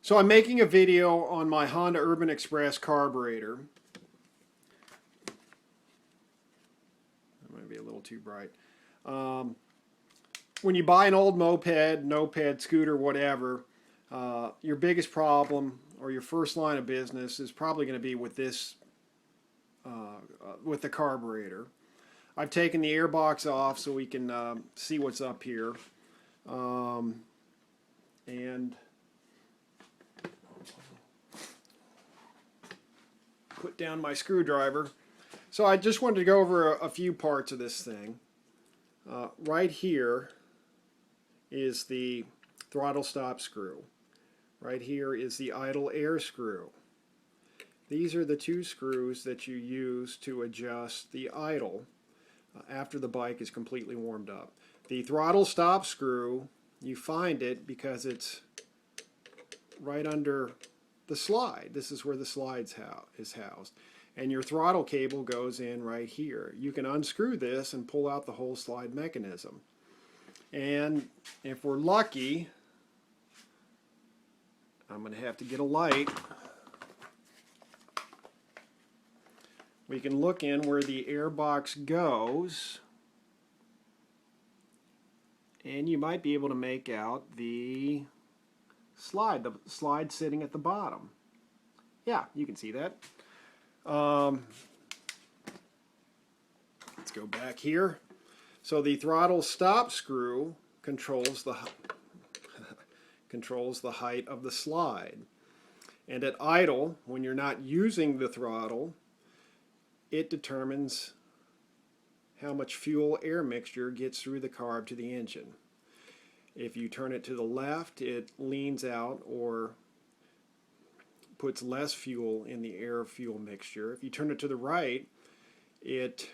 So I'm making a video on my Honda Urban Express carburetor. That might be a little too bright. When you buy an old moped, scooter, whatever, your biggest problem or your first line of business is probably going to be with this, with the carburetor. I've taken the air box off so we can see what's up here. And put down my screwdriver. So I just wanted to go over a few parts of this thing. Right here is the throttle stop screw. Right here is the idle air screw. These are the two screws that you use to adjust the idle after the bike is completely warmed up. The throttle stop screw, you find it because it's right under the slide. This is where the slide is housed. And your throttle cable goes in right here. You can unscrew this and pull out the whole slide mechanism. And if we're lucky, I'm going to have to get a light. We can look in where the air box goes, and you might be able to make out the slide sitting at the bottom. Yeah, you can see that. Let's go back here. So the throttle stop screw controls the height of the slide. And at idle, when you're not using the throttle, it determines how much fuel air mixture gets through the carb to the engine. If you turn it to the left, it leans out or puts less fuel in the air-fuel mixture. If you turn it to the right, it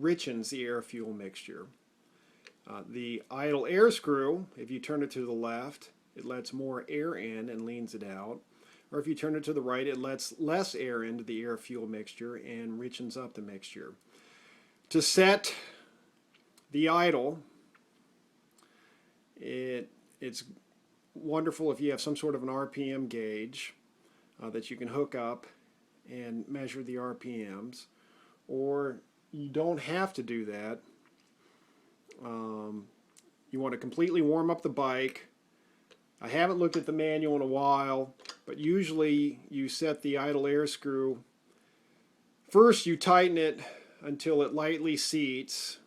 richens the air-fuel mixture. The idle air screw, if you turn it to the left, it lets more air in and leans it out. Or if you turn it to the right, it lets less air into the air-fuel mixture and richens up the mixture. To set the idle, it's wonderful if you have some sort of an RPM gauge that you can hook up and measure the RPMs, or you don't have to do that. You want to completely warm up the bike. I haven't looked at the manual in a while, but usually you set the idle air screw. First you tighten it until it lightly seats.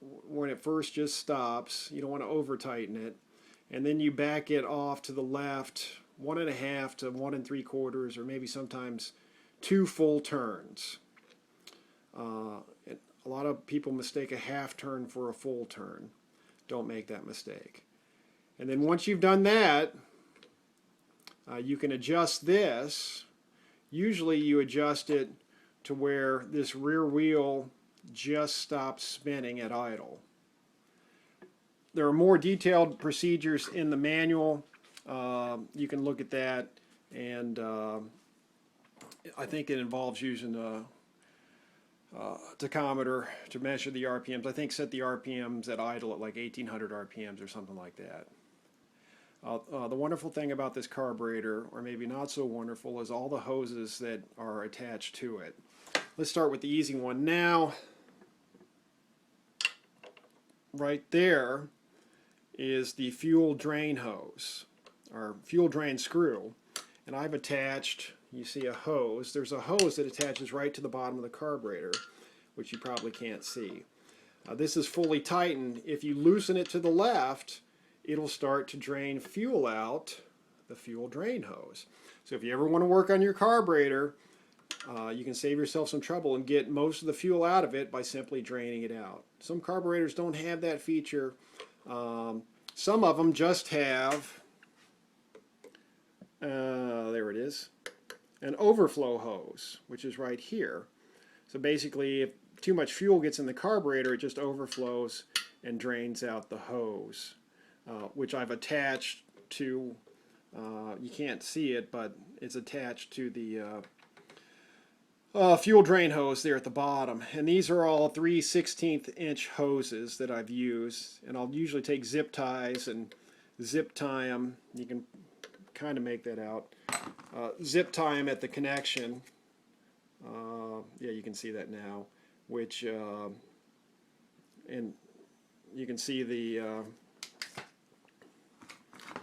When it first just stops, you don't want to over tighten it. And then you back it off to the left 1.5 to 1 3/4, or maybe sometimes 2 full turns. A lot of people mistake a half turn for a full turn. Don't make that mistake. And then once you've done that, you can adjust this. Usually you adjust it to where this rear wheel just stops spinning at idle. There are more detailed procedures in the manual. You can look at that, and I think it involves using a tachometer to measure the RPMs. I think set the RPMs at idle at like 1800 RPMs or something like that. The wonderful thing about this carburetor, or maybe not so wonderful, is all the hoses that are attached to it. Let's start with the easy one now. Right there is the fuel drain hose, or fuel drain screw, and I've attached, you see a hose. There's a hose that attaches right to the bottom of the carburetor, which you probably can't see. This is fully tightened. If you loosen it to the left, it'll start to drain fuel out the fuel drain hose. So if you ever want to work on your carburetor, you can save yourself some trouble and get most of the fuel out of it by simply draining it out. Some carburetors don't have that feature. Some of them just have, there it is, an overflow hose, which is right here. So basically, if too much fuel gets in the carburetor, it just overflows and drains out the hose, which I've attached to, you can't see it, but it's attached to the fuel drain hose there at the bottom. And these are all 3/16 inch hoses that I've used, and I'll usually take zip ties and zip tie them. You can kind of make that out. Zip tie them at the connection. Yeah, you can see that now. Which and you can see the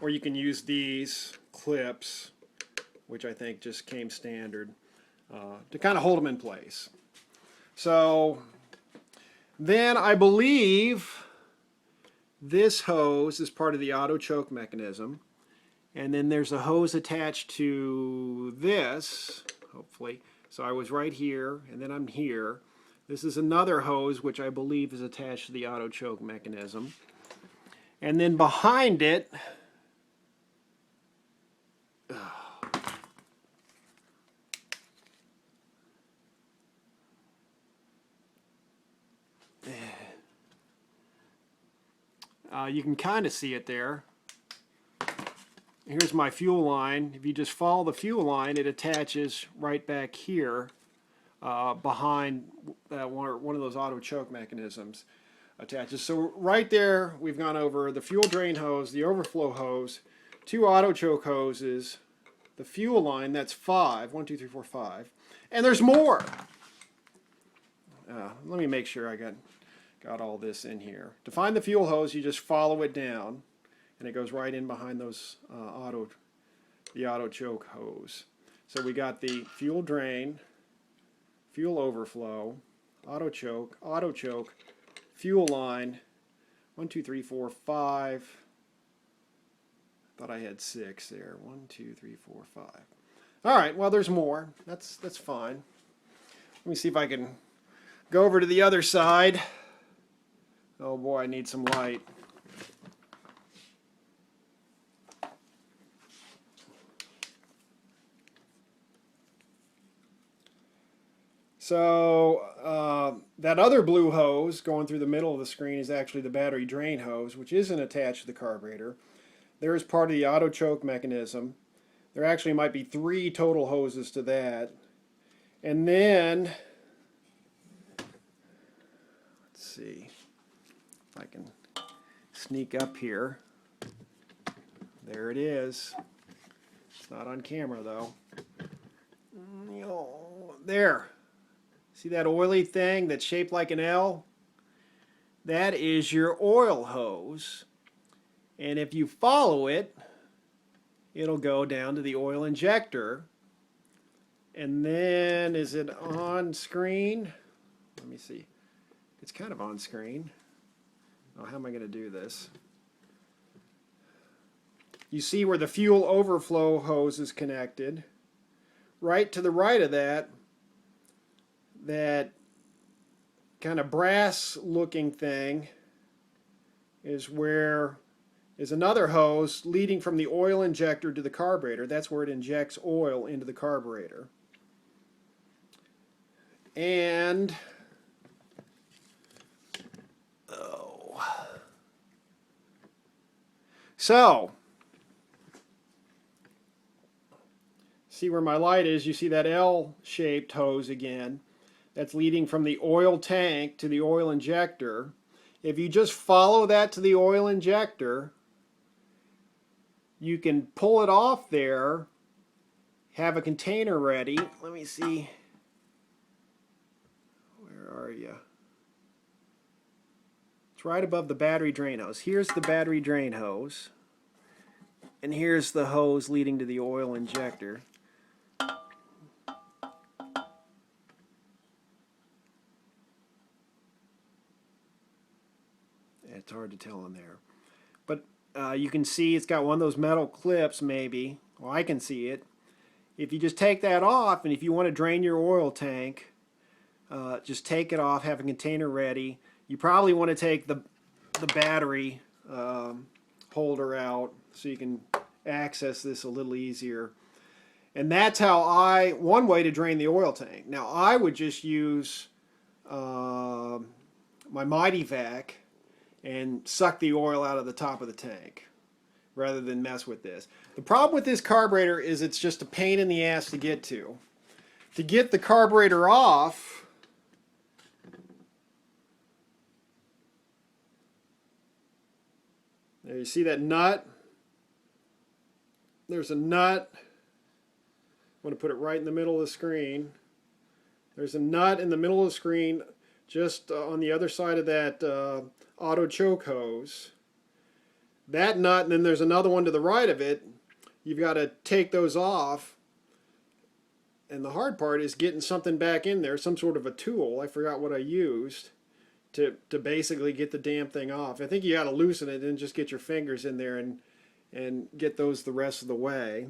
or you can use these clips, which I think just came standard, to kind of hold them in place. So then I believe this hose is part of the auto choke mechanism, and then there's a hose attached to this, hopefully. So I was right here, and then I'm here. This is another hose which I believe is attached to the auto choke mechanism. And then behind it, you can kind of see it there. Here's my fuel line. If you just follow the fuel line, it attaches right back here behind one of those auto choke mechanisms attaches. So right there, we've gone over the fuel drain hose, the overflow hose, 2 auto choke hoses, the fuel line. That's 5. 1, 2, 3, 4, 5. And there's more. Let me make sure I got all this in here. To find the fuel hose, you just follow it down, and it goes right in behind those the auto choke hose. So we got the fuel drain, fuel overflow, auto choke, fuel line. 1, 2, 3, 4, 5. Thought I had 6 there. 1, 2, 3, 4, 5. All right. Well, there's more. That's fine. Let me see if I can go over to the other side. Oh boy, I need some light. So that other blue hose going through the middle of the screen is actually the battery drain hose, which isn't attached to the carburetor. There is part of the auto choke mechanism. There actually might be 3 total hoses to that. And then, let's see if I can sneak up here. There it is. It's not on camera though. There. See that oily thing that's shaped like an L? That is your oil hose. And if you follow it, it'll go down to the oil injector. And then, is it on screen? Let me see. It's kind of on screen. Oh, how am I going to do this? You see where the fuel overflow hose is connected. Right to the right of that kind of brass looking thing is another hose leading from the oil injector to the carburetor. That's where it injects oil into the carburetor. And so see where my light is? You see that L-shaped hose again. That's leading from the oil tank to the oil injector. If you just follow that to the oil injector, you can pull it off there, have a container ready. Let me see. Where are you? It's right above the battery drain hose. Here's the battery drain hose. And here's the hose leading to the oil injector. It's hard to tell in there. But you can see it's got one of those metal clips maybe. Well, I can see it. If you just take that off, and if you want to drain your oil tank, just take it off, have a container ready. You probably want to take the battery holder out so you can access this a little easier. And that's how one way to drain the oil tank. Now I would just use my Mighty Vac and suck the oil out of the top of the tank rather than mess with this. The problem with this carburetor is it's just a pain in the ass to get to. To get the carburetor off, there you see that nut? there's a nut. I'm going to put it right in the middle of the screen. There's a nut in the middle of the screen just on the other side of that auto choke hose. That nut, and then there's another one to the right of it. You've got to take those off. And the hard part is getting something back in there, some sort of a tool. I forgot what I used to basically get the damn thing off. I think you got to loosen it and just get your fingers in there and get those the rest of the way.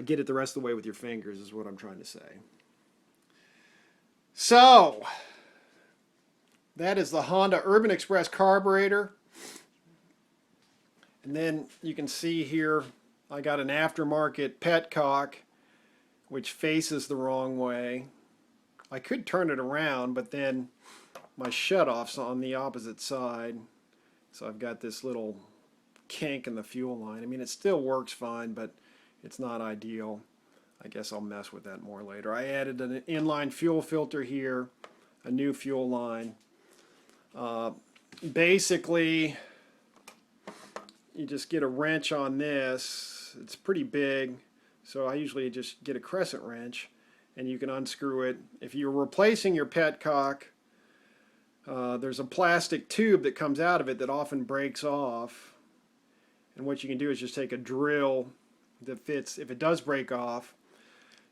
Get it the rest of the way with your fingers is what I'm trying to say. So, that is the Honda Urban Express carburetor. And then you can see here I got an aftermarket Petcock which faces the wrong way. I could turn it around, but then my shutoff's on the opposite side. So I've got this little kink in the fuel line. I mean, it still works fine, but it's not ideal. I guess I'll mess with that more later. I added an inline fuel filter here, a new fuel line. Basically, you just get a wrench on this. It's pretty big, so I usually just get a crescent wrench and you can unscrew it. If you're replacing your Petcock, there's a plastic tube that comes out of it that often breaks off. And what you can do is just take a drill that fits, if it does break off,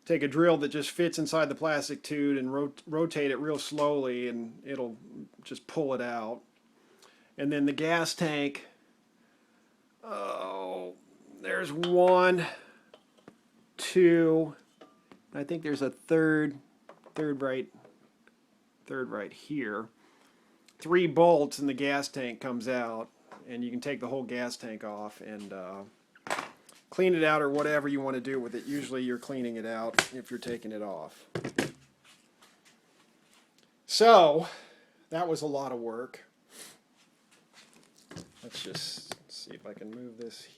take a drill that just fits inside the plastic tube and rotate it real slowly and it'll just pull it out. And then the gas tank, oh, there's one, two, I think there's a third right here. 3 bolts and the gas tank comes out, and you can take the whole gas tank off and clean it out or whatever you want to do with it. Usually you're cleaning it out if you're taking it off. So that was a lot of work. Let's just see if I can move this